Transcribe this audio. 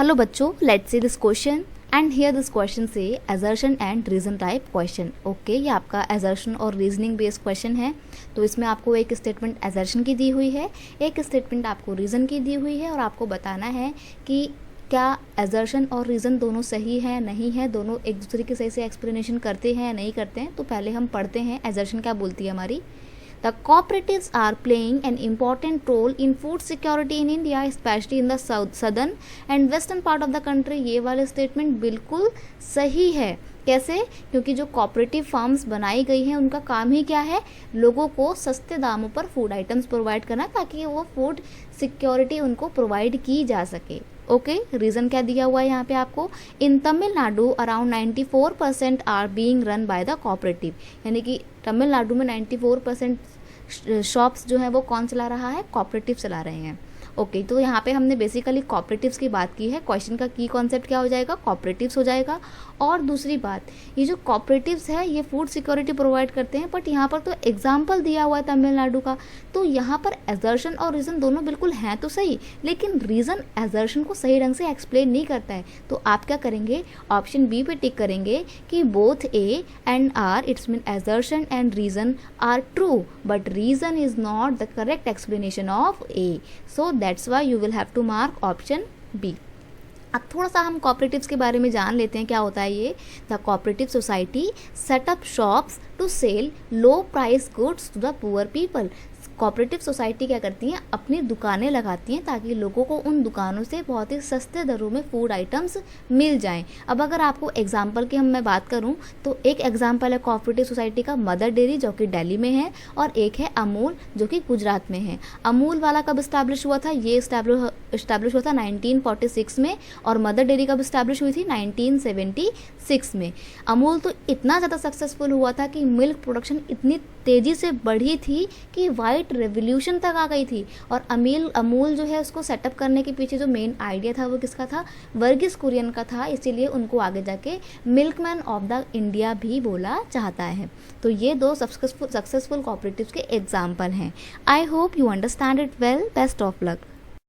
Hello बच्चों, let's see this question and here this question से assertion and reason type question. Okay, ये आपका assertion और reasoning based question है। तो इसमें आपको एक स्टेटमेंट असर्शन की दी हुई है, एक स्टेटमेंट आपको रीजन की दी हुई है और आपको बताना है कि क्या असर्शन और रीज़न दोनों सही है नहीं है, दोनों एक दूसरे के सही से एक्सप्लेनेशन करते हैं या नहीं करते हैं। तो पहले हम पढ़ते हैं असर्शन क्या बोलती है हमारी। The cooperatives are playing an important role in food security in India, especially in the southern and western part of the country। ये वाले स्टेटमेंट बिल्कुल सही है। कैसे? क्योंकि जो कोऑपरेटिव फार्म्स बनाई गई हैं उनका काम ही क्या है, लोगों को सस्ते दामों पर फूड आइटम्स प्रोवाइड करना ताकि वो फूड सिक्योरिटी उनको प्रोवाइड की जा सके। ओके, रीज़न क्या दिया हुआ है यहाँ पे आपको। In Tamil Nadu around 94% are being run by the cooperative, यानी कि तमिलनाडु में 94% शॉप्स जो है वो कौन चला रहा है, कोऑपरेटिव चला रहे हैं। ओके, तो यहाँ पे हमने बेसिकली कोऑपरेटिव्स की बात की है। क्वेश्चन का की कॉन्सेप्ट क्या हो जाएगा, कोऑपरेटिव्स हो जाएगा। और दूसरी बात, ये जो कोऑपरेटिव्स है ये फूड सिक्योरिटी प्रोवाइड करते हैं, बट यहाँ पर तो एग्जाम्पल दिया हुआ है तमिलनाडु का। तो यहाँ पर असर्शन और रीज़न दोनों बिल्कुल हैं तो सही, लेकिन रीज़न असर्शन को सही ढंग से एक्सप्लेन नहीं करता है। तो आप क्या करेंगे, ऑप्शन बी पे टिक करेंगे कि both A and R, its mean assertion and reason are true, but reason is not the correct explanation of A. So that's why you will have to mark option B. अब थोड़ा सा हम cooperatives के बारे में जान लेते हैं क्या होता है ये। The cooperative society set up shops to sell low price goods to the poor people. Cooperative society क्या करती हैं, अपनी दुकानें लगाती हैं ताकि लोगों को उन दुकानों से बहुत ही सस्ते दरों में फूड आइटम्स मिल जाएं। अब अगर आपको एग्जांपल की मैं बात करूं तो एक एग्जांपल है कोऑपरेटिव सोसाइटी का मदर डेयरी जो कि दिल्ली में है, और एक है अमूल जो कि गुजरात में है। अमूल वाला कब इस्टेब्लिश हुआ था, ये इस्टेब्लिश हुआ था 1946 में, और मदर डेयरी कब इस्टेब्लिश हुई थी, 1976 में। अमूल तो इतना ज़्यादा सक्सेसफुल हुआ था कि मिल्क प्रोडक्शन इतनी तेज़ी से बढ़ी थी कि वाइट रेवोल्यूशन तक आ गई थी। और अमूल जो है उसको सेटअप करने के पीछे जो मेन आइडिया था वो किसका था, वर्गीस कुरियन का था। इसीलिए उनको आगे जाके मिल्कमैन ऑफ द इंडिया भी बोला जाता है। तो ये दो सक्सेसफुल कोऑपरेटिव्स के एग्जाम्पल हैं। I hope you understand it well. Best of luck.